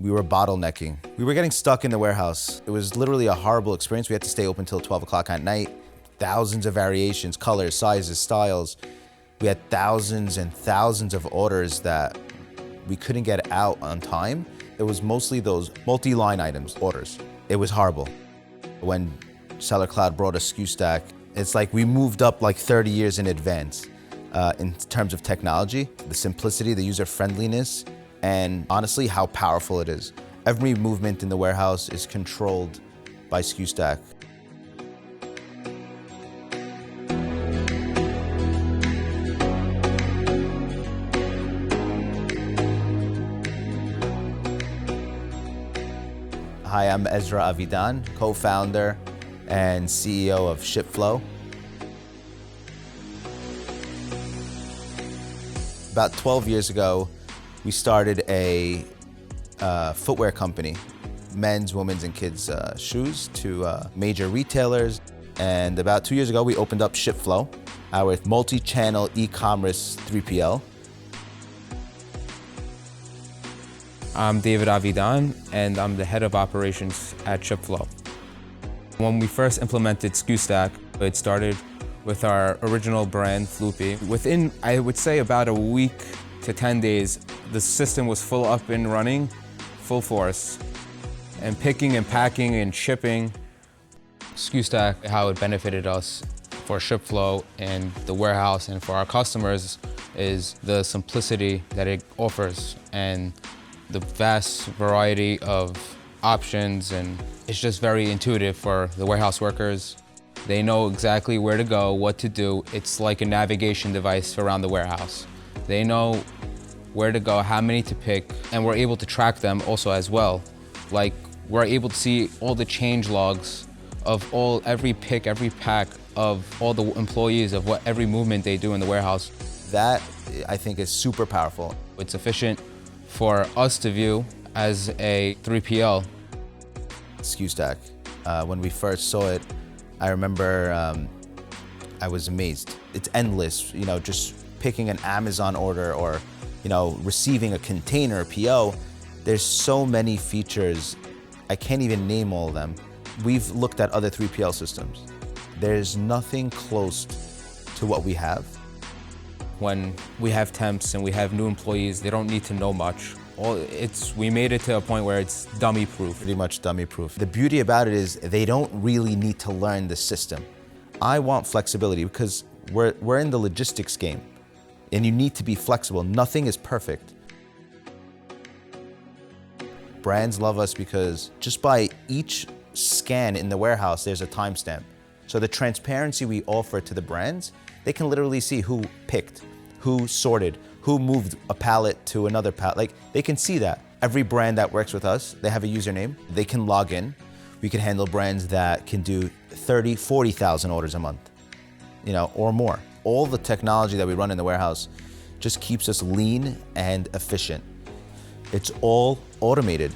We were bottlenecking. We were getting stuck in the warehouse. It was literally a horrible experience. We had to stay open till 12 o'clock at night. Thousands of variations, colors, sizes, styles. We had thousands and thousands of orders that we couldn't get out on time. It was mostly those multi-line items, orders. It was horrible. When Seller Cloud brought us Skustack, it's like we moved up like 30 years in advance in terms of technology, the simplicity, the user-friendliness, and honestly, how powerful it is. Every movement in the warehouse is controlled by Skustack. Hi, I'm Ezra Avidan, co-founder and CEO of Shipflow. About 12 years ago, we started a footwear company, men's, women's, and kids' shoes to major retailers. And about 2 years ago, we opened up Shipflow, our multi-channel e-commerce 3PL. I'm David Avidan, and I'm the head of operations at Shipflow. When we first implemented Skustack, it started with our original brand, Floopy. Within, I would say, about a week to 10 days, the system was full up and running, full force. And picking and packing and shipping. Skustack, how it benefited us for Shipflow and the warehouse and for our customers is the simplicity that it offers and the vast variety of options, and it's just very intuitive for the warehouse workers. They know exactly where to go, what to do. It's like a navigation device around the warehouse. They know where to go, how many to pick, and we're able to track them also as well. Like, we're able to see all the change logs of every pick, every pack of all the employees, of every movement they do in the warehouse. That, I think, is super powerful. It's efficient for us to view as a 3PL. Skustack, when we first saw it, I remember I was amazed. It's endless, just picking an Amazon order or, receiving a container, PO. There's so many features, I can't even name all of them. We've looked at other 3PL systems. There's nothing close to what we have. When we have temps and we have new employees, they don't need to know much. We made it to a point where it's dummy-proof. Pretty much dummy-proof. The beauty about it is they don't really need to learn the system. I want flexibility because we're in the logistics game and you need to be flexible. Nothing is perfect. Brands love us because just by each scan in the warehouse, there's a timestamp. So the transparency we offer to the brands, they can literally see who picked, who sorted, who moved a pallet to another pallet. Like, they can see that. Every brand that works with us, they have a username. They can log in. We can handle brands that can do 30, 40,000 orders a month, or more. All the technology that we run in the warehouse just keeps us lean and efficient. It's all automated.